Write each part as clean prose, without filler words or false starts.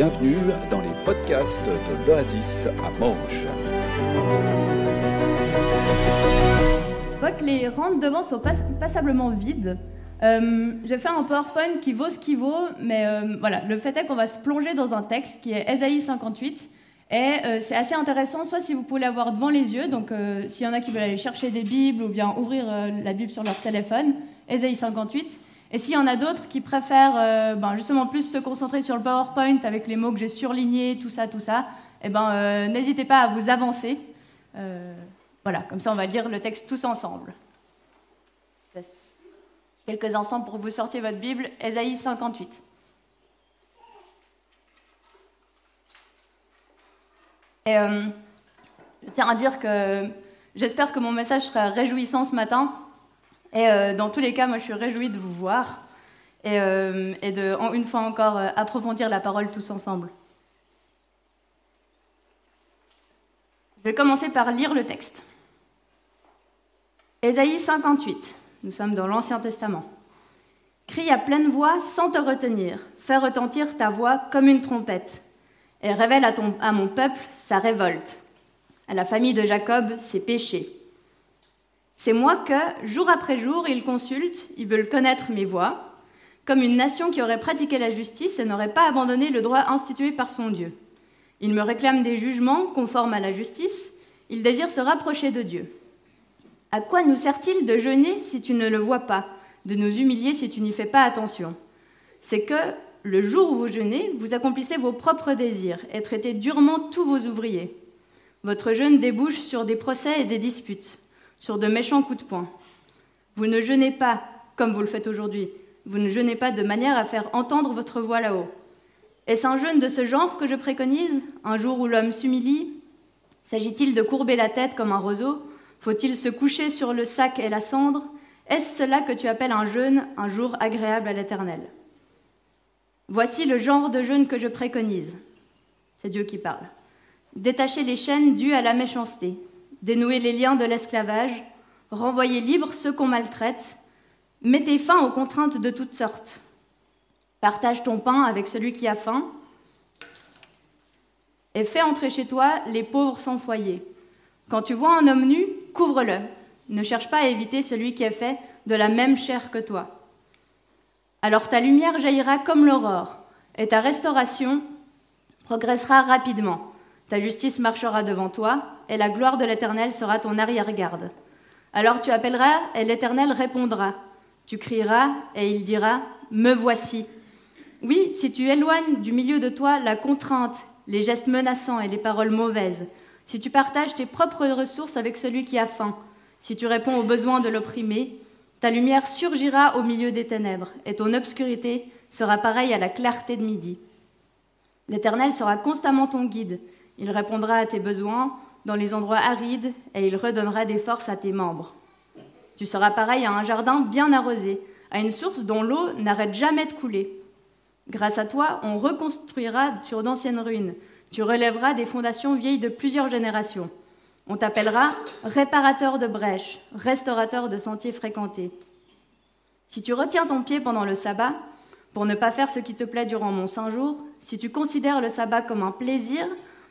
bienvenue dans les podcasts de l'Oasis à Mauch. Je vois que les rangs devant sont passablement vides. J'ai fait un PowerPoint qui vaut ce qu'il vaut, mais voilà, le fait est qu'on va se plonger dans un texte qui est Ésaïe 58, et c'est assez intéressant, soit si vous pouvez l'avoir devant les yeux, donc s'il y en a qui veulent aller chercher des Bibles ou bien ouvrir la Bible sur leur téléphone, Ésaïe 58, et s'il y en a d'autres qui préfèrent justement plus se concentrer sur le PowerPoint avec les mots que j'ai surlignés, tout ça, n'hésitez pas à vous avancer. Voilà, comme ça on va lire le texte tous ensemble. Je laisse quelques instants pour que vous sortiez votre Bible, Ésaïe 58. Et je tiens à dire que j'espère que mon message sera réjouissant ce matin. Et dans tous les cas, moi je suis réjouie de vous voir et de, une fois encore, approfondir la parole tous ensemble. Je vais commencer par lire le texte. Ésaïe 58, nous sommes dans l'Ancien Testament. Crie à pleine voix sans te retenir, fais retentir ta voix comme une trompette, et révèle à mon peuple sa révolte, à la famille de Jacob ses péchés. C'est moi que, jour après jour, ils consultent, ils veulent connaître mes voies, comme une nation qui aurait pratiqué la justice et n'aurait pas abandonné le droit institué par son Dieu. Ils me réclament des jugements conformes à la justice, ils désirent se rapprocher de Dieu. À quoi nous sert-il de jeûner si tu ne le vois pas, de nous humilier si tu n'y fais pas attention? C'est que, le jour où vous jeûnez, vous accomplissez vos propres désirs et traitez durement tous vos ouvriers. Votre jeûne débouche sur des procès et des disputes, sur de méchants coups de poing. Vous ne jeûnez pas, comme vous le faites aujourd'hui, vous ne jeûnez pas de manière à faire entendre votre voix là-haut. Est-ce un jeûne de ce genre que je préconise, un jour où l'homme s'humilie? S'agit-il de courber la tête comme un roseau? Faut-il se coucher sur le sac et la cendre? Est-ce cela que tu appelles un jeûne, un jour agréable à l'Éternel? Voici le genre de jeûne que je préconise. C'est Dieu qui parle. Détacher les chaînes dues à la méchanceté, dénouer les liens de l'esclavage, renvoyer libres ceux qu'on maltraite, mettez fin aux contraintes de toutes sortes. Partage ton pain avec celui qui a faim et fais entrer chez toi les pauvres sans foyer. Quand tu vois un homme nu, couvre-le. Ne cherche pas à éviter celui qui est fait de la même chair que toi. Alors ta lumière jaillira comme l'aurore, et ta restauration progressera rapidement. Ta justice marchera devant toi, et la gloire de l'Éternel sera ton arrière-garde. Alors tu appelleras, et l'Éternel répondra. Tu crieras, et il dira, « Me voici ». Oui, si tu éloignes du milieu de toi la contrainte, les gestes menaçants et les paroles mauvaises, si tu partages tes propres ressources avec celui qui a faim, si tu réponds aux besoins de l'opprimé, ta lumière surgira au milieu des ténèbres, et ton obscurité sera pareille à la clarté de midi. L'Éternel sera constamment ton guide. Il répondra à tes besoins dans les endroits arides, et il redonnera des forces à tes membres. Tu seras pareil à un jardin bien arrosé, à une source dont l'eau n'arrête jamais de couler. Grâce à toi, on reconstruira sur d'anciennes ruines. Tu relèveras des fondations vieilles de plusieurs générations. On t'appellera réparateur de brèches, restaurateur de sentiers fréquentés. Si tu retiens ton pied pendant le sabbat, pour ne pas faire ce qui te plaît durant mon saint jour, si tu considères le sabbat comme un plaisir,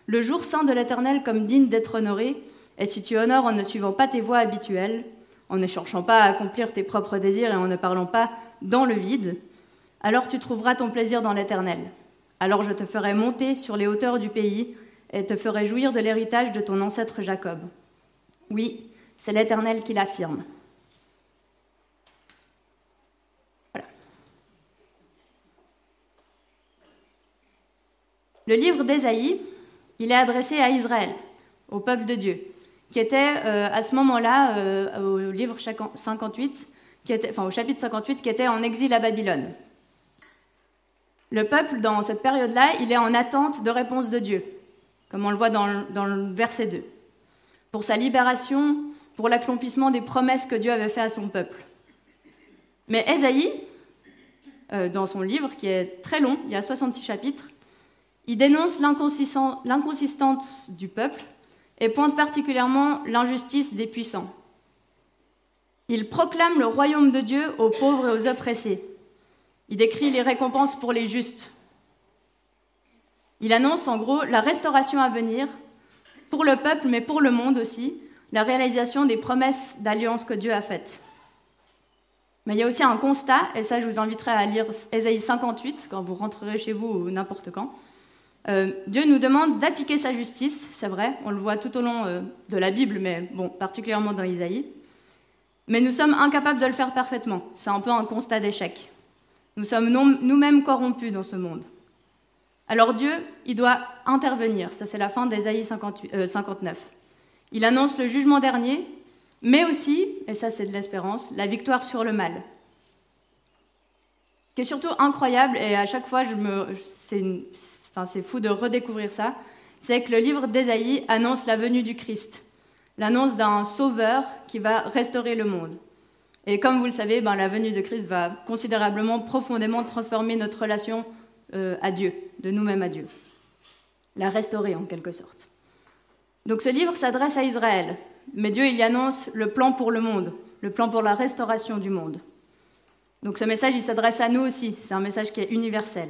le jour saint de l'Éternel comme digne d'être honoré, et si tu honores en ne suivant pas tes voies habituelles, en ne cherchant pas à accomplir tes propres désirs et en ne parlant pas dans le vide, alors tu trouveras ton plaisir dans l'Éternel. Alors je te ferai monter sur les hauteurs du pays et te ferai jouir de l'héritage de ton ancêtre Jacob. Oui, c'est l'Éternel qui l'affirme. Voilà. Le livre d'Ésaïe, il est adressé à Israël, au peuple de Dieu, qui était à ce moment-là, au livre 58, au chapitre 58, qui était en exil à Babylone. Le peuple, dans cette période-là, il est en attente de réponse de Dieu, comme on le voit dans le verset 2, pour sa libération, pour l'accomplissement des promesses que Dieu avait faites à son peuple. Mais Ésaïe, dans son livre, qui est très long, il y a 66 chapitres, il dénonce l'inconsistance du peuple et pointe particulièrement l'injustice des puissants. Il proclame le royaume de Dieu aux pauvres et aux oppressés. Il décrit les récompenses pour les justes. Il annonce en gros la restauration à venir pour le peuple, mais pour le monde aussi, la réalisation des promesses d'alliance que Dieu a faites. Mais il y a aussi un constat, et ça je vous inviterai à lire Ésaïe 58 quand vous rentrerez chez vous ou n'importe quand. Dieu nous demande d'appliquer sa justice, c'est vrai, on le voit tout au long de la Bible, mais bon, particulièrement dans Ésaïe. Mais nous sommes incapables de le faire parfaitement, c'est un peu un constat d'échec. Nous sommes nous-mêmes corrompus dans ce monde. Alors Dieu, il doit intervenir, ça c'est la fin d'Ésaïe 59. Il annonce le jugement dernier, mais aussi, et ça c'est de l'espérance, la victoire sur le mal. Ce qui est surtout incroyable, et à chaque fois c'est fou de redécouvrir ça, c'est que le livre d'Ésaïe annonce la venue du Christ, l'annonce d'un sauveur qui va restaurer le monde. Et comme vous le savez, la venue de Christ va considérablement, profondément transformer notre relation à Dieu, de nous-mêmes à Dieu. La restaurer en quelque sorte. Donc ce livre s'adresse à Israël, mais Dieu il y annonce le plan pour le monde, le plan pour la restauration du monde. Donc ce message il s'adresse à nous aussi, c'est un message qui est universel.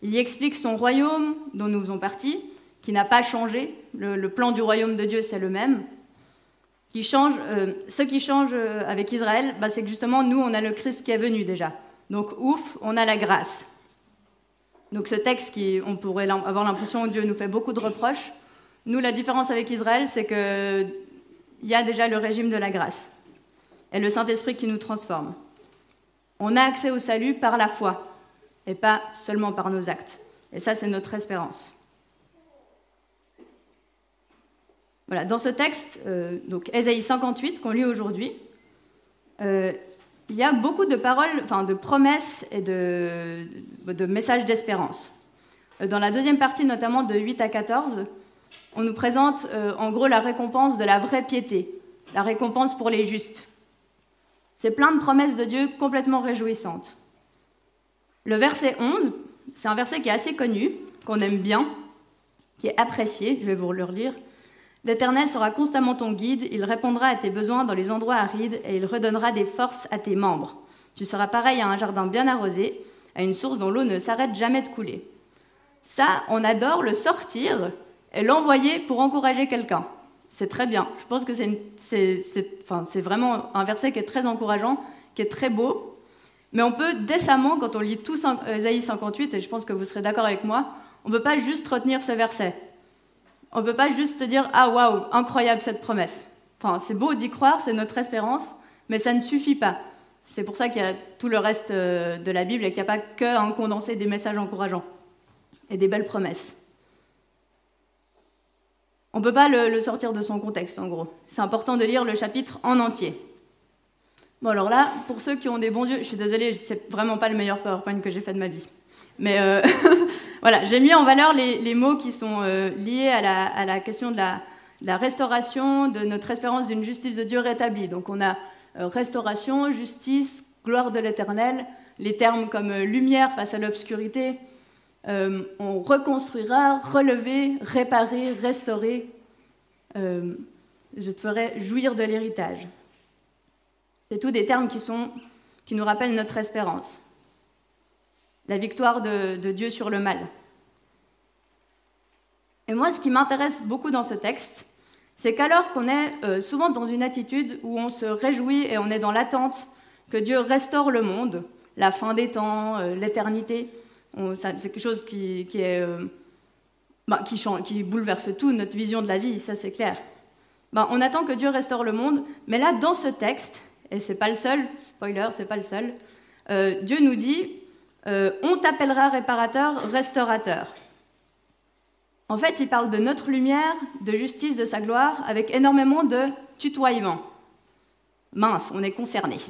Il y explique son royaume dont nous faisons partie, qui n'a pas changé, le plan du royaume de Dieu c'est le même. Ce qui change avec Israël, c'est que justement nous on a le Christ qui est venu déjà. Donc ouf, on a la grâce. Donc ce texte, on pourrait avoir l'impression que Dieu nous fait beaucoup de reproches. Nous, la différence avec Israël, c'est qu'il y a déjà le régime de la grâce et le Saint-Esprit qui nous transforme. On a accès au salut par la foi et pas seulement par nos actes. Et ça, c'est notre espérance. Voilà, dans ce texte, donc Ésaïe 58, qu'on lit aujourd'hui, il y a beaucoup de paroles, de promesses et de messages d'espérance. Dans la deuxième partie, notamment de 8 à 14, on nous présente en gros la récompense de la vraie piété, la récompense pour les justes. C'est plein de promesses de Dieu complètement réjouissantes. Le verset 11, c'est un verset qui est assez connu, qu'on aime bien, qui est apprécié, je vais vous le relire. « L'Éternel sera constamment ton guide, il répondra à tes besoins dans les endroits arides et il redonnera des forces à tes membres. Tu seras pareil à un jardin bien arrosé, à une source dont l'eau ne s'arrête jamais de couler. » Ça, on adore le sortir et l'envoyer pour encourager quelqu'un. C'est très bien. Je pense que c'est vraiment un verset qui est très encourageant, qui est très beau. Mais on peut décemment, quand on lit tout Ésaïe 58, et je pense que vous serez d'accord avec moi, on ne peut pas juste retenir ce verset. On ne peut pas juste se dire « Ah, waouh, incroyable cette promesse ». C'est beau d'y croire, c'est notre espérance, mais ça ne suffit pas. C'est pour ça qu'il y a tout le reste de la Bible et qu'il n'y a pas qu'un condensé des messages encourageants et des belles promesses. On ne peut pas le sortir de son contexte, en gros. C'est important de lire le chapitre en entier. Bon, alors là, pour ceux qui ont des bons yeux, je suis désolée, c'est vraiment pas le meilleur PowerPoint que j'ai fait de ma vie. Mais voilà, j'ai mis en valeur les mots qui sont liés à la question de la restauration, de notre espérance d'une justice de Dieu rétablie. Donc on a restauration, justice, gloire de l'Éternel, les termes comme lumière face à l'obscurité. On reconstruira, relever, réparer, restaurer. Je te ferai jouir de l'héritage. C'est tous des termes qui nous rappellent notre espérance. La victoire de Dieu sur le mal. Et moi, ce qui m'intéresse beaucoup dans ce texte, c'est qu'alors qu'on est souvent dans une attitude où on se réjouit et on est dans l'attente que Dieu restaure le monde, la fin des temps, l'éternité, c'est quelque chose qui bouleverse tout, notre vision de la vie, ça c'est clair. On attend que Dieu restaure le monde, mais là, dans ce texte, et c'est pas le seul, spoiler, c'est pas le seul, Dieu nous dit on t'appellera réparateur, restaurateur. En fait, il parle de notre lumière, de justice, de sa gloire, avec énormément de tutoiement. Mince, on est concernés.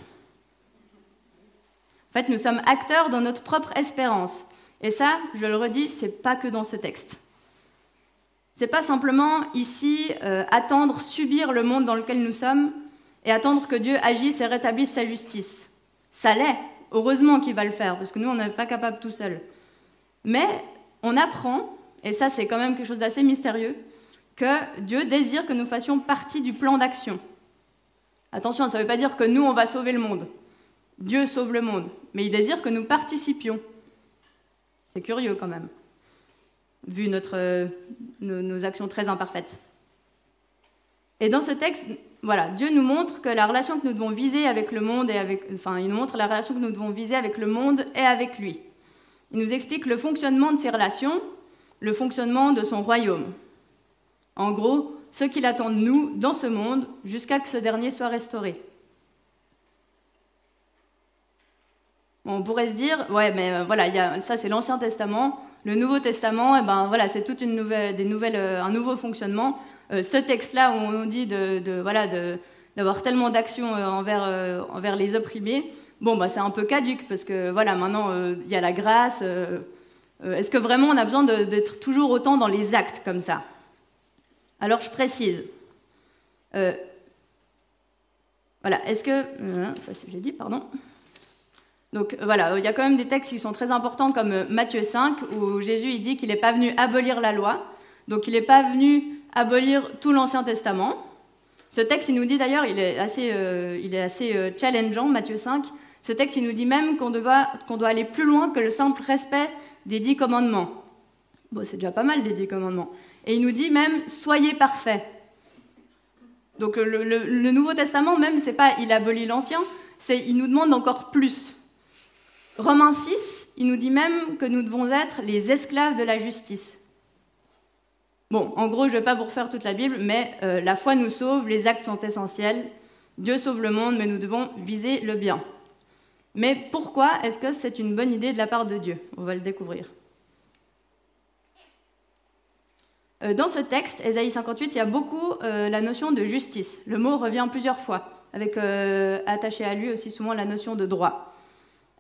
En fait, nous sommes acteurs dans notre propre espérance. Et ça, je le redis, c'est pas que dans ce texte. C'est pas simplement ici attendre, subir le monde dans lequel nous sommes et attendre que Dieu agisse et rétablisse sa justice. Ça l'est. Heureusement qu'il va le faire, parce que nous, on n'est pas capable tout seul. Mais on apprend, et ça c'est quand même quelque chose d'assez mystérieux, que Dieu désire que nous fassions partie du plan d'action. Attention, ça ne veut pas dire que nous, on va sauver le monde. Dieu sauve le monde, mais il désire que nous participions. C'est curieux quand même. vu nos actions très imparfaites. Et dans ce texte, voilà, Dieu nous montre que la relation que nous devons viser avec le monde il nous montre la relation que nous devons viser avec le monde et avec lui. Il nous explique le fonctionnement de ces relations, le fonctionnement de son royaume. En gros, ce qu'il attend de nous dans ce monde jusqu'à ce que ce dernier soit restauré. Bon, on pourrait se dire, ouais, mais voilà, ça c'est l'Ancien Testament, le Nouveau Testament, voilà, c'est toute un nouveau fonctionnement. Ce texte-là où on nous dit d'avoir tellement d'actions envers les opprimés, c'est un peu caduc parce que voilà, maintenant il y a la grâce. Est-ce que vraiment on a besoin d'être toujours autant dans les actes comme ça? Alors je précise. Voilà, est-ce que ça j'ai dit, pardon. Donc voilà, il y a quand même des textes qui sont très importants comme Matthieu 5 où Jésus il dit qu'il n'est pas venu abolir la loi, donc il n'est pas venu abolir tout l'Ancien Testament. Ce texte, il nous dit d'ailleurs, il est assez challengeant, Matthieu 5. Ce texte, il nous dit même qu'on doit aller plus loin que le simple respect des 10 commandements. Bon, c'est déjà pas mal, les 10 commandements. Et il nous dit même, soyez parfaits. Donc le Nouveau Testament, même, c'est pas il abolit l'Ancien, il nous demande encore plus. Romains 6, il nous dit même que nous devons être les esclaves de la justice. Bon, en gros, je ne vais pas vous refaire toute la Bible, mais la foi nous sauve, les actes sont essentiels. Dieu sauve le monde, mais nous devons viser le bien. Mais pourquoi est-ce que c'est une bonne idée de la part de Dieu? On va le découvrir. Dans ce texte, Ésaïe 58, il y a beaucoup la notion de justice. Le mot revient plusieurs fois, avec attaché à lui aussi souvent la notion de droit.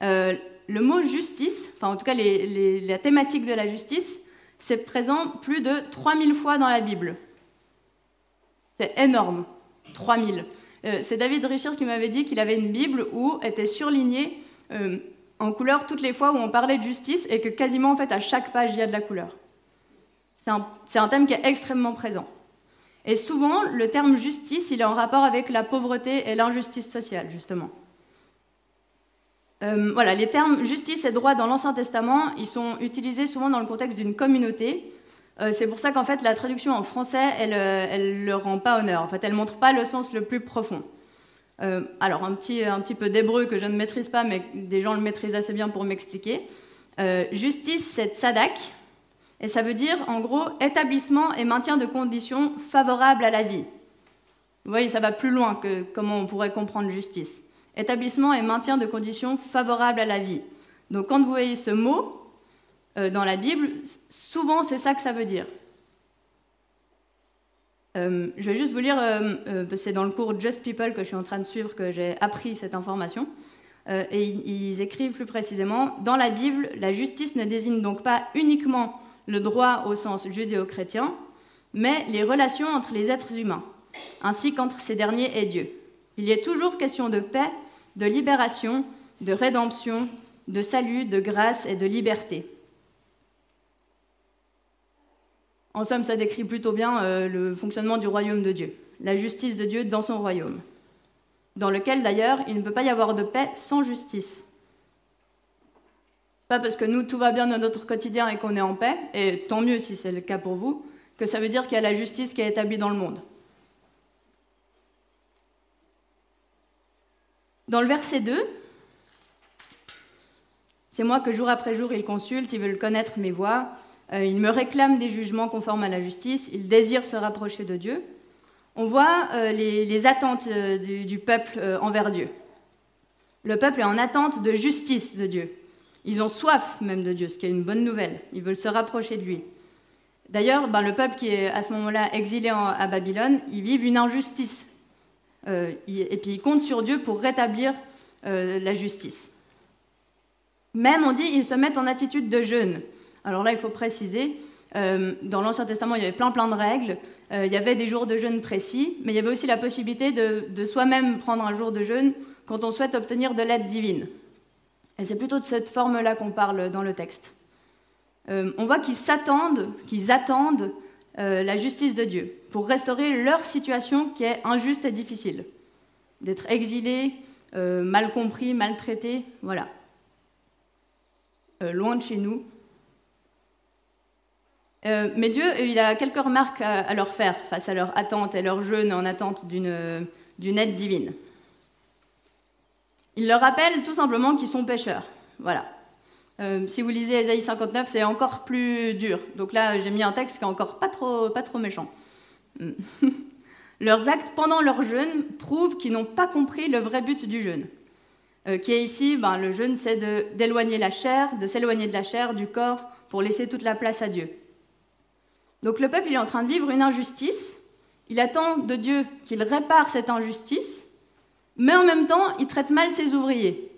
Le mot justice, enfin en tout cas la thématique de la justice, c'est présent plus de 3000 fois dans la Bible. C'est énorme, 3000. C'est David Richard qui m'avait dit qu'il avait une Bible où était surlignée en couleur toutes les fois où on parlait de justice et que quasiment en fait à chaque page il y a de la couleur. C'est un thème qui est extrêmement présent. Et souvent, le terme justice, il est en rapport avec la pauvreté et l'injustice sociale, justement. Voilà, les termes justice et droit dans l'Ancien Testament, ils sont utilisés souvent dans le contexte d'une communauté. C'est pour ça qu'en fait, la traduction en français, elle ne leur rend pas honneur. En fait, elle ne montre pas le sens le plus profond. Alors, un petit peu d'hébreu que je ne maîtrise pas, mais des gens le maîtrisent assez bien pour m'expliquer. Justice, c'est tzadak, et ça veut dire, en gros, établissement et maintien de conditions favorables à la vie. Vous voyez, ça va plus loin que comment on pourrait comprendre justice. Établissement et maintien de conditions favorables à la vie. Donc quand vous voyez ce mot dans la Bible, souvent c'est ça que ça veut dire. Je vais juste vous lire, c'est dans le cours Just People que je suis en train de suivre que j'ai appris cette information. Et ils écrivent plus précisément, dans la Bible, la justice ne désigne donc pas uniquement le droit au sens judéo-chrétien, mais les relations entre les êtres humains, ainsi qu'entre ces derniers et Dieu. Il y est toujours question de paix, de libération, de rédemption, de salut, de grâce et de liberté. En somme, ça décrit plutôt bien le fonctionnement du royaume de Dieu, la justice de Dieu dans son royaume, dans lequel d'ailleurs il ne peut pas y avoir de paix sans justice. C'est pas parce que nous tout va bien dans notre quotidien et qu'on est en paix, et tant mieux si c'est le cas pour vous, que ça veut dire qu'il y a la justice qui est établie dans le monde. Dans le verset 2, c'est moi que jour après jour ils consultent, ils veulent connaître mes voies, ils me réclament des jugements conformes à la justice, ils désirent se rapprocher de Dieu. On voit les attentes du peuple envers Dieu. Le peuple est en attente de justice de Dieu. Ils ont soif même de Dieu, ce qui est une bonne nouvelle. Ils veulent se rapprocher de lui. D'ailleurs, le peuple qui est à ce moment-là exilé à Babylone, ils vivent une injustice. Et puis ils comptent sur Dieu pour rétablir la justice. Même, on dit, ils se mettent en attitude de jeûne. Alors là, il faut préciser, dans l'Ancien Testament, il y avait plein de règles, il y avait des jours de jeûne précis, mais il y avait aussi la possibilité de soi-même prendre un jour de jeûne quand on souhaite obtenir de l'aide divine. Et c'est plutôt de cette forme-là qu'on parle dans le texte. On voit qu'ils attendent la justice de Dieu pour restaurer leur situation qui est injuste et difficile. D'être exilés, mal compris, maltraités, voilà. Loin de chez nous. Mais Dieu, il a quelques remarques à leur faire face à leur attente et leur jeûne en attente d'une aide divine. Il leur rappelle tout simplement qu'ils sont pécheurs. Voilà. Si vous lisez Ésaïe 59, c'est encore plus dur. Donc là, j'ai mis un texte qui est encore pas trop méchant. Leurs actes pendant leur jeûne prouvent qu'ils n'ont pas compris le vrai but du jeûne. Qui est ici, le jeûne, c'est d'éloigner la chair, de s'éloigner de la chair, du corps, pour laisser toute la place à Dieu. Donc le peuple il est en train de vivre une injustice, il attend de Dieu qu'il répare cette injustice, mais en même temps, il traite mal ses ouvriers.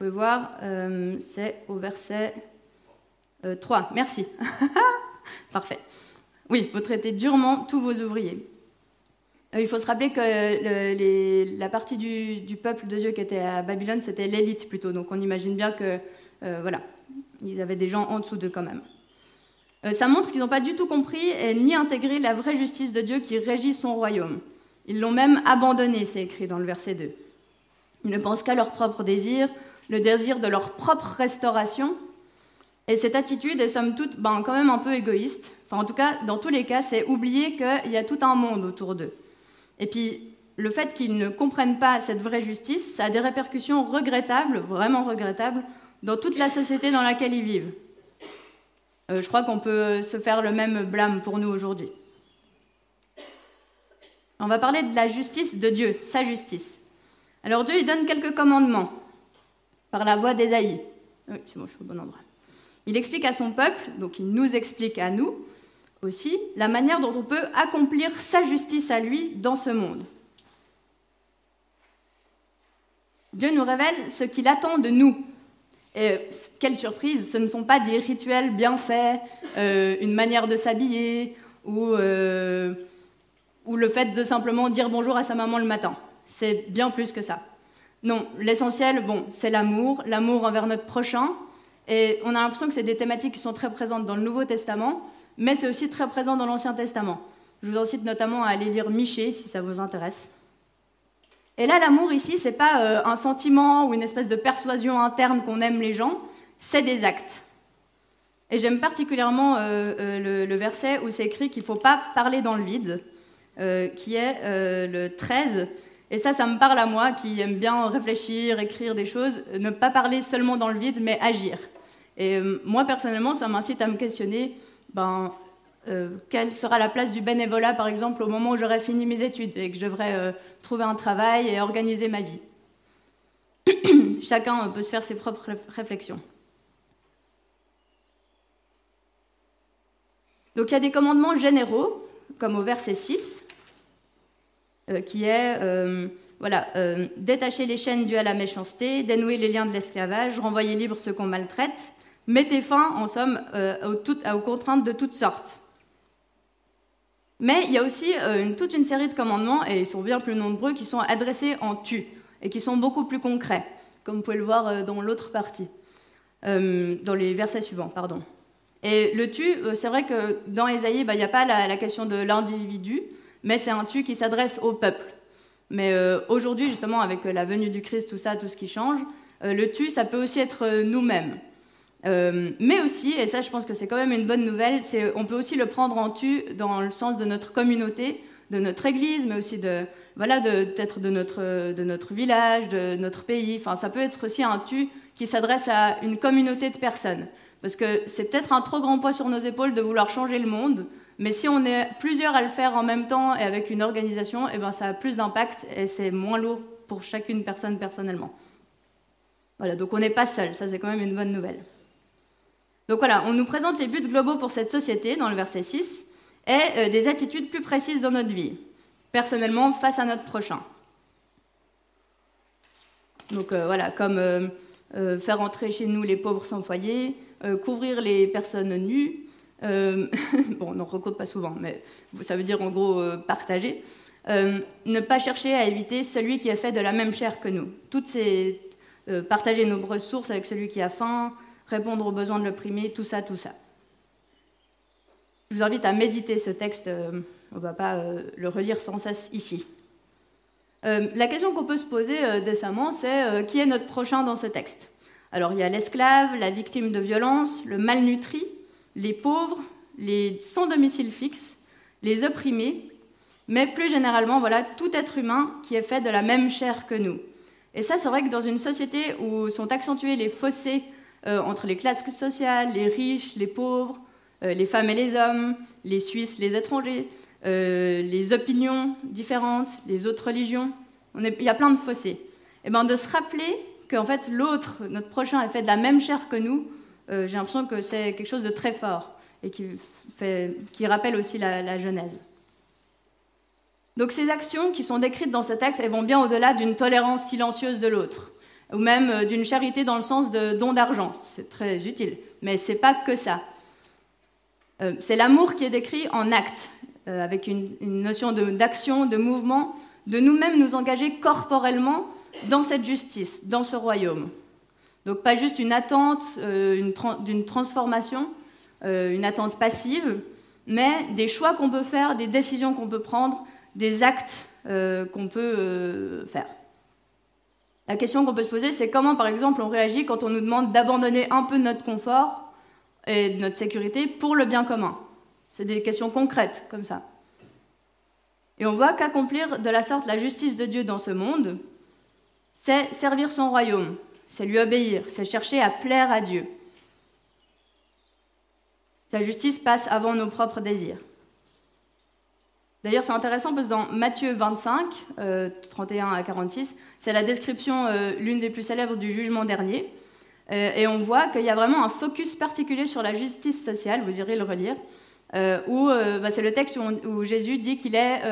Vous pouvez voir, c'est au verset 3. Merci. Parfait. Oui, vous traitez durement tous vos ouvriers. Il faut se rappeler que la partie du peuple de Dieu qui était à Babylone, c'était l'élite plutôt. Donc on imagine bien que, ils avaient des gens en dessous d'eux quand même. Ça montre qu'ils n'ont pas du tout compris et ni intégré la vraie justice de Dieu qui régit son royaume. Ils l'ont même abandonné, c'est écrit dans le verset 2. Ils ne pensent qu'à leur propre désir, le désir de leur propre restauration. Et cette attitude est somme toute quand même un peu égoïste. Enfin, en tout cas, dans tous les cas, c'est oublier qu'il y a tout un monde autour d'eux. Et puis, le fait qu'ils ne comprennent pas cette vraie justice, ça a des répercussions regrettables, vraiment regrettables, dans toute la société dans laquelle ils vivent. Je crois qu'on peut se faire le même blâme pour nous aujourd'hui. On va parler de la justice de Dieu, sa justice. Alors Dieu, il donne quelques commandements par la voix d'Ésaïe. Oui, c'est bon, je suis au bon endroit. Il explique à son peuple, donc il nous explique à nous aussi, la manière dont on peut accomplir sa justice à lui dans ce monde. Dieu nous révèle ce qu'il attend de nous. Et quelle surprise, ce ne sont pas des rituels bien faits, une manière de s'habiller ou le fait de simplement dire bonjour à sa maman le matin. C'est bien plus que ça. Non, l'essentiel, c'est l'amour envers notre prochain. Et on a l'impression que c'est des thématiques qui sont très présentes dans le Nouveau Testament, mais c'est aussi très présent dans l'Ancien Testament. Je vous incite notamment à aller lire Michée, si ça vous intéresse. Et là, l'amour ici, c'est pas un sentiment ou une espèce de persuasion interne qu'on aime les gens, c'est des actes. Et j'aime particulièrement le verset où c'est écrit qu'il ne faut pas parler dans le vide, qui est le 13. Et ça me parle à moi, qui aime bien réfléchir, écrire des choses, ne pas parler seulement dans le vide, mais agir. Et moi, personnellement, ça m'incite à me questionner, quelle sera la place du bénévolat, par exemple, au moment où j'aurai fini mes études et que je devrais trouver un travail et organiser ma vie. Chacun peut se faire ses propres réflexions. Donc il y a des commandements généraux, comme au verset 6, qui est détacher les chaînes dues à la méchanceté, dénouer les liens de l'esclavage, renvoyer libre ceux qu'on maltraite, mettez fin, en somme, aux contraintes de toutes sortes. Mais il y a aussi toute une série de commandements, et ils sont bien plus nombreux, qui sont adressés en tu, et qui sont beaucoup plus concrets, comme vous pouvez le voir dans l'autre partie, dans les versets suivants, pardon. Et le tu, c'est vrai que dans Ésaïe, il n'y a pas la question de l'individu, mais c'est un tu qui s'adresse au peuple. Mais aujourd'hui, justement, avec la venue du Christ, tout ce qui change, le tu, ça peut aussi être nous-mêmes. Mais aussi, et ça je pense que c'est quand même une bonne nouvelle, on peut aussi le prendre en tu dans le sens de notre communauté, de notre église, mais aussi peut-être de notre village, de notre pays. Enfin, ça peut être aussi un tu qui s'adresse à une communauté de personnes. Parce que c'est peut-être un trop grand poids sur nos épaules de vouloir changer le monde, mais si on est plusieurs à le faire en même temps et avec une organisation, ça a plus d'impact et c'est moins lourd pour chacune personne personnellement. Voilà, donc on n'est pas seul, ça c'est quand même une bonne nouvelle. Donc voilà, on nous présente les buts globaux pour cette société dans le verset 6 et des attitudes plus précises dans notre vie, personnellement face à notre prochain. Donc comme faire entrer chez nous les pauvres sans foyer, couvrir les personnes nues, on n'en rencontre pas souvent, mais ça veut dire en gros partager, ne pas chercher à éviter celui qui est fait de la même chair que nous. Partager nos ressources avec celui qui a faim, répondre aux besoins de l'opprimé, tout ça. Je vous invite à méditer ce texte, on ne va pas le relire sans cesse ici. La question qu'on peut se poser décemment, c'est qui est notre prochain dans ce texte ? Alors il y a l'esclave, la victime de violence, le malnutri, les pauvres, les sans domicile fixe, les opprimés, mais plus généralement, voilà, tout être humain qui est fait de la même chair que nous. Et ça, c'est vrai que dans une société où sont accentués les fossés entre les classes sociales, les riches, les pauvres, les femmes et les hommes, les Suisses, les étrangers, les opinions différentes, les autres religions, il y a plein de fossés. Et bien de se rappeler qu'en fait l'autre, notre prochain, est fait de la même chair que nous, j'ai l'impression que c'est quelque chose de très fort et qui rappelle aussi la Genèse. Donc ces actions qui sont décrites dans ce texte, elles vont bien au-delà d'une tolérance silencieuse de l'autre, ou même d'une charité dans le sens de don d'argent. C'est très utile, mais ce n'est pas que ça. C'est l'amour qui est décrit en acte, avec une notion d'action, de mouvement, de nous-mêmes nous engager corporellement dans cette justice, dans ce royaume. Donc pas juste une attente d'une transformation, une attente passive, mais des choix qu'on peut faire, des décisions qu'on peut prendre, des actes qu'on peut faire. La question qu'on peut se poser, c'est comment, par exemple, on réagit quand on nous demande d'abandonner un peu de notre confort et de notre sécurité pour le bien commun. C'est des questions concrètes, comme ça. Et on voit qu'accomplir de la sorte la justice de Dieu dans ce monde, c'est servir son royaume, c'est lui obéir, c'est chercher à plaire à Dieu. Sa justice passe avant nos propres désirs. D'ailleurs, c'est intéressant parce que dans Matthieu 25, 31 à 46, c'est la description, l'une des plus célèbres du jugement dernier. Et on voit qu'il y a vraiment un focus particulier sur la justice sociale, vous irez le relire, où c'est le texte où Jésus dit qu'il est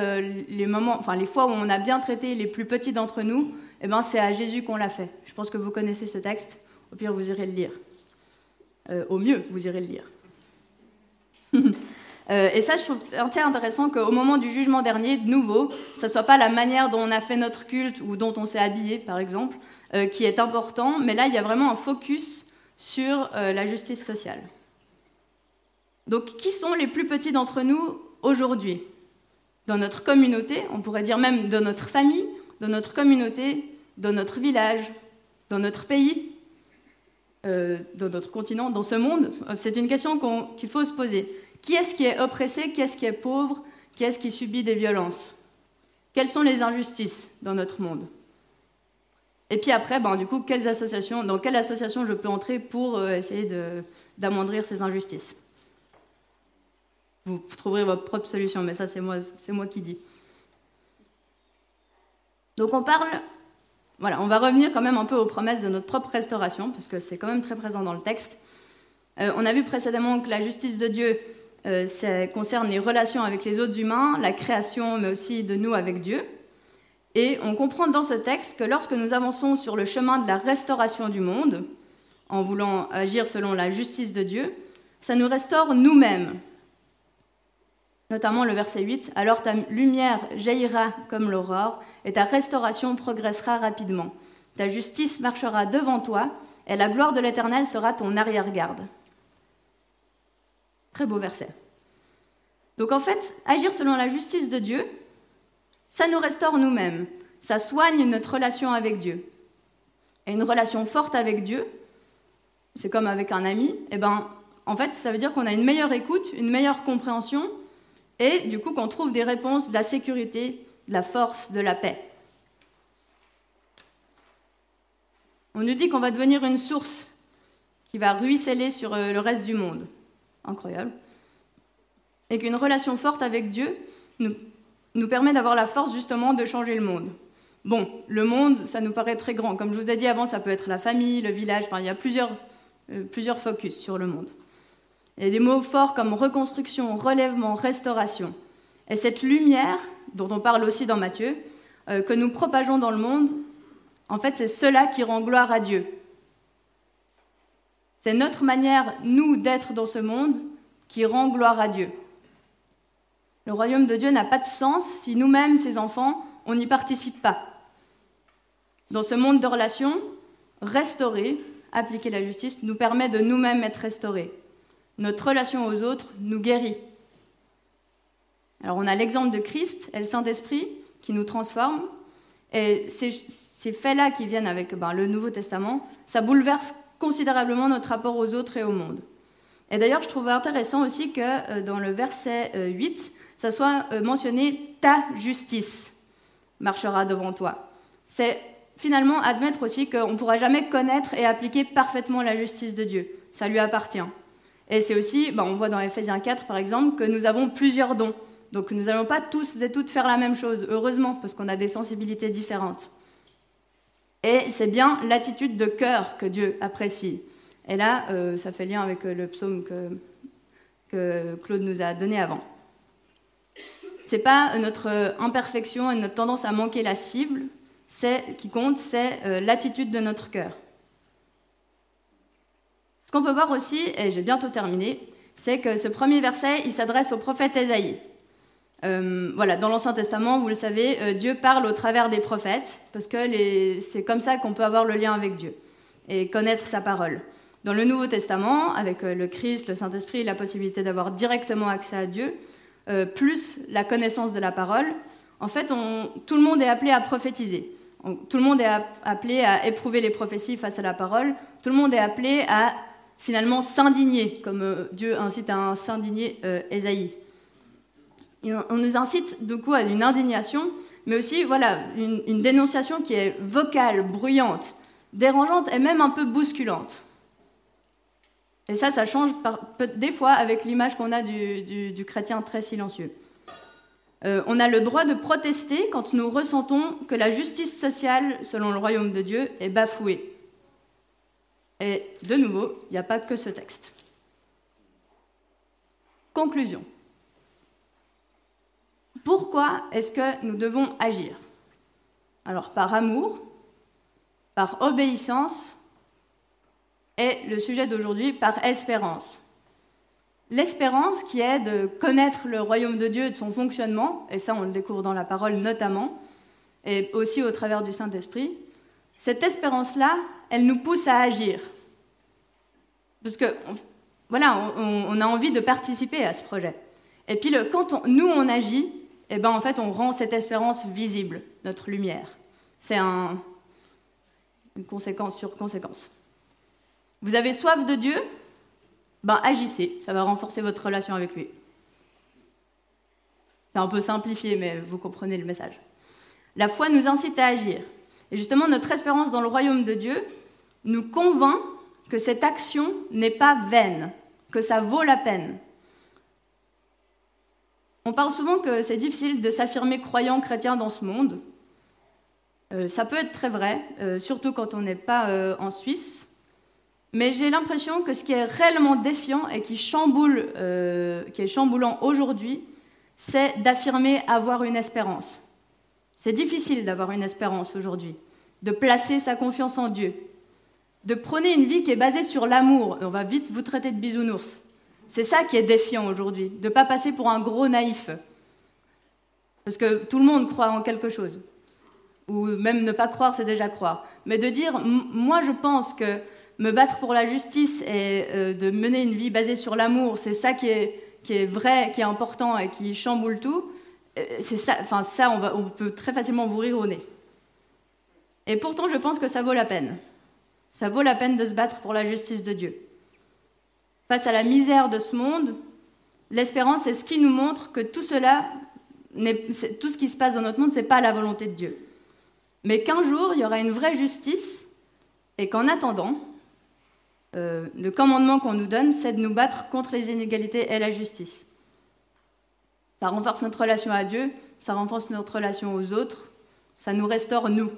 les fois où on a bien traité les plus petits d'entre nous, c'est à Jésus qu'on l'a fait. Je pense que vous connaissez ce texte, au pire vous irez le lire. Au mieux, vous irez le lire. Et ça, je trouve intéressant qu'au moment du jugement dernier, de nouveau, ce ne soit pas la manière dont on a fait notre culte ou dont on s'est habillé, par exemple, qui est important, mais là, il y a vraiment un focus sur la justice sociale. Donc, qui sont les plus petits d'entre nous aujourd'hui? Dans notre communauté, on pourrait dire même dans notre famille, dans notre communauté, dans notre village, dans notre pays, dans notre continent, dans ce monde. C'est une question qu'il faut se poser. Qui est-ce qui est oppressé? Qui est-ce qui est pauvre? Qui est-ce qui subit des violences? Quelles sont les injustices dans notre monde? Et puis après, du coup, dans quelle association je peux entrer pour essayer d'amoindrir ces injustices? Vous trouverez votre propre solution, mais ça, c'est moi qui dis. Donc on va revenir quand même un peu aux promesses de notre propre restauration, parce que c'est quand même très présent dans le texte. On a vu précédemment que la justice de Dieu, ça concerne les relations avec les autres humains, la création, mais aussi de nous avec Dieu. Et on comprend dans ce texte que lorsque nous avançons sur le chemin de la restauration du monde, en voulant agir selon la justice de Dieu, ça nous restaure nous-mêmes. Notamment le verset 8, « Alors ta lumière jaillira comme l'aurore, et ta restauration progressera rapidement. Ta justice marchera devant toi, et la gloire de l'Éternel sera ton arrière-garde. » Très beau verset. Donc en fait, agir selon la justice de Dieu, ça nous restaure nous-mêmes, ça soigne notre relation avec Dieu. Et une relation forte avec Dieu, c'est comme avec un ami, en fait, ça veut dire qu'on a une meilleure écoute, une meilleure compréhension, et du coup qu'on trouve des réponses de la sécurité, de la force, de la paix. On nous dit qu'on va devenir une source qui va ruisseler sur le reste du monde. Incroyable. Et qu'une relation forte avec Dieu nous permet d'avoir la force justement de changer le monde. Bon, le monde, ça nous paraît très grand. Comme je vous ai dit avant, ça peut être la famille, le village, il y a plusieurs focus sur le monde. Il y a des mots forts comme reconstruction, relèvement, restauration. Et cette lumière, dont on parle aussi dans Matthieu, que nous propageons dans le monde, en fait, c'est cela qui rend gloire à Dieu. C'est notre manière, nous, d'être dans ce monde qui rend gloire à Dieu. Le royaume de Dieu n'a pas de sens si nous-mêmes, ses enfants, on n'y participe pas. Dans ce monde de relations, restaurer, appliquer la justice, nous permet de nous-mêmes être restaurés. Notre relation aux autres nous guérit. Alors on a l'exemple de Christ et le Saint-Esprit qui nous transforme. Et ces faits-là qui viennent avec le Nouveau Testament, ça bouleverse considérablement notre rapport aux autres et au monde. Et d'ailleurs, je trouve intéressant aussi que dans le verset 8, ça soit mentionné « ta justice marchera devant toi ». C'est finalement admettre aussi qu'on ne pourra jamais connaître et appliquer parfaitement la justice de Dieu. Ça lui appartient. Et c'est aussi, on voit dans Éphésiens 4 par exemple, que nous avons plusieurs dons. Donc nous n'allons pas tous et toutes faire la même chose, heureusement, parce qu'on a des sensibilités différentes. Et c'est bien l'attitude de cœur que Dieu apprécie. Et là, ça fait lien avec le psaume que Claude nous a donné avant. C'est pas notre imperfection et notre tendance à manquer la cible qui compte, c'est l'attitude de notre cœur. Ce qu'on peut voir aussi, et j'ai bientôt terminé, c'est que ce premier verset, il s'adresse au prophète Ésaïe. Dans l'Ancien Testament, vous le savez, Dieu parle au travers des prophètes, parce que c'est comme ça qu'on peut avoir le lien avec Dieu et connaître sa parole. Dans le Nouveau Testament, avec le Christ, le Saint-Esprit, la possibilité d'avoir directement accès à Dieu, plus la connaissance de la parole, en fait, tout le monde est appelé à prophétiser. Tout le monde est appelé à éprouver les prophéties face à la parole. Tout le monde est appelé à, finalement, s'indigner, comme Dieu incite à s'indigner Ésaïe. On nous incite, du coup, à une indignation, mais aussi, une dénonciation qui est vocale, bruyante, dérangeante et même un peu bousculante. Et ça change des fois avec l'image qu'on a du chrétien très silencieux. On a le droit de protester quand nous ressentons que la justice sociale, selon le royaume de Dieu, est bafouée. Et de nouveau, il n'y a pas que ce texte. Conclusion. Pourquoi est-ce que nous devons agir? Alors, par amour, par obéissance, et le sujet d'aujourd'hui, par espérance. L'espérance qui est de connaître le royaume de Dieu et de son fonctionnement, et ça on le découvre dans la parole notamment, et aussi au travers du Saint-Esprit, cette espérance-là, elle nous pousse à agir. Parce que, on a envie de participer à ce projet. Et puis quand nous on agit, en fait on rend cette espérance visible, notre lumière. C'est une conséquence sur conséquence. Vous avez soif de Dieu? Agissez, ça va renforcer votre relation avec lui. C'est un peu simplifié, mais vous comprenez le message. La foi nous incite à agir. Et justement, notre espérance dans le royaume de Dieu nous convainc que cette action n'est pas vaine, que ça vaut la peine. On parle souvent que c'est difficile de s'affirmer croyant chrétien dans ce monde. Ça peut être très vrai, surtout quand on n'est pas en Suisse. Mais j'ai l'impression que ce qui est réellement défiant et qui est chamboulant aujourd'hui, c'est d'affirmer avoir une espérance. C'est difficile d'avoir une espérance aujourd'hui, de placer sa confiance en Dieu, de prôner une vie qui est basée sur l'amour. On va vite vous traiter de bisounours. C'est ça qui est défiant aujourd'hui, de ne pas passer pour un gros naïf. Parce que tout le monde croit en quelque chose. Ou même ne pas croire, c'est déjà croire. Mais de dire, moi je pense que me battre pour la justice et de mener une vie basée sur l'amour, c'est ça qui est vrai, qui est important et qui chamboule tout, c'est ça, on peut très facilement vous rire au nez. Et pourtant, je pense que ça vaut la peine. Ça vaut la peine de se battre pour la justice de Dieu. Face à la misère de ce monde, l'espérance est ce qui nous montre que tout ce qui se passe dans notre monde, ce n'est pas la volonté de Dieu. Mais qu'un jour, il y aura une vraie justice et qu'en attendant, le commandement qu'on nous donne, c'est de nous battre contre les inégalités et la justice. Ça renforce notre relation à Dieu, ça renforce notre relation aux autres, ça nous restaure nous.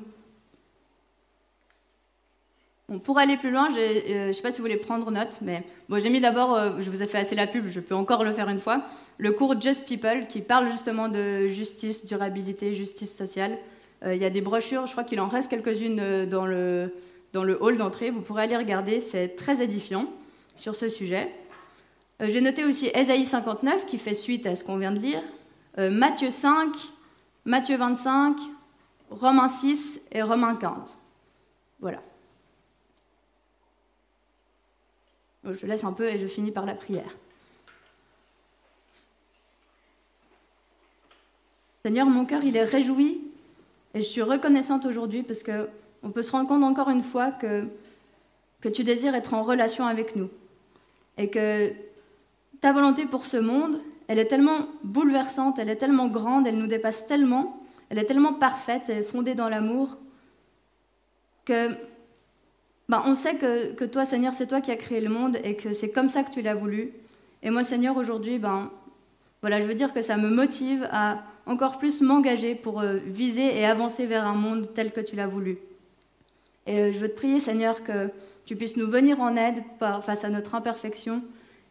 Pour aller plus loin, je ne sais pas si vous voulez prendre note, mais j'ai mis d'abord, je vous ai fait assez la pub, je peux encore le faire une fois, le cours Just People qui parle justement de justice, durabilité, justice sociale. Il y a des brochures, je crois qu'il en reste quelques-unes dans le hall d'entrée, vous pourrez aller regarder, c'est très édifiant sur ce sujet. J'ai noté aussi Ésaïe 59 qui fait suite à ce qu'on vient de lire, Matthieu 5, Matthieu 25, Romains 6 et Romains 15. Voilà. Je laisse un peu et je finis par la prière. Seigneur, mon cœur, il est réjoui et je suis reconnaissante aujourd'hui parce qu'on peut se rendre compte encore une fois que tu désires être en relation avec nous. et que ta volonté pour ce monde, elle est tellement bouleversante, elle est tellement grande, elle nous dépasse tellement, elle est tellement parfaite, elle est fondée dans l'amour, que on sait que toi, Seigneur, c'est toi qui as créé le monde et que c'est comme ça que tu l'as voulu. Et moi, Seigneur, aujourd'hui, je veux dire que ça me motive à encore plus m'engager pour viser et avancer vers un monde tel que tu l'as voulu. Et je veux te prier, Seigneur, que tu puisses nous venir en aide face à notre imperfection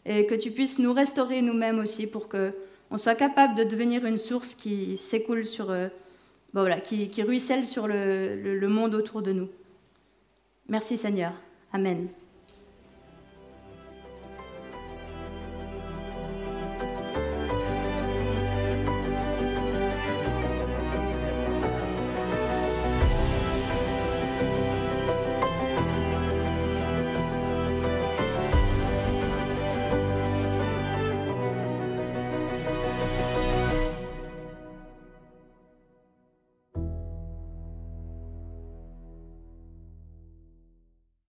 et que tu puisses nous restaurer nous-mêmes aussi pour qu'on soit capable de devenir une source qui s'écoule sur, qui ruisselle sur le monde autour de nous. Merci, Seigneur. Amen.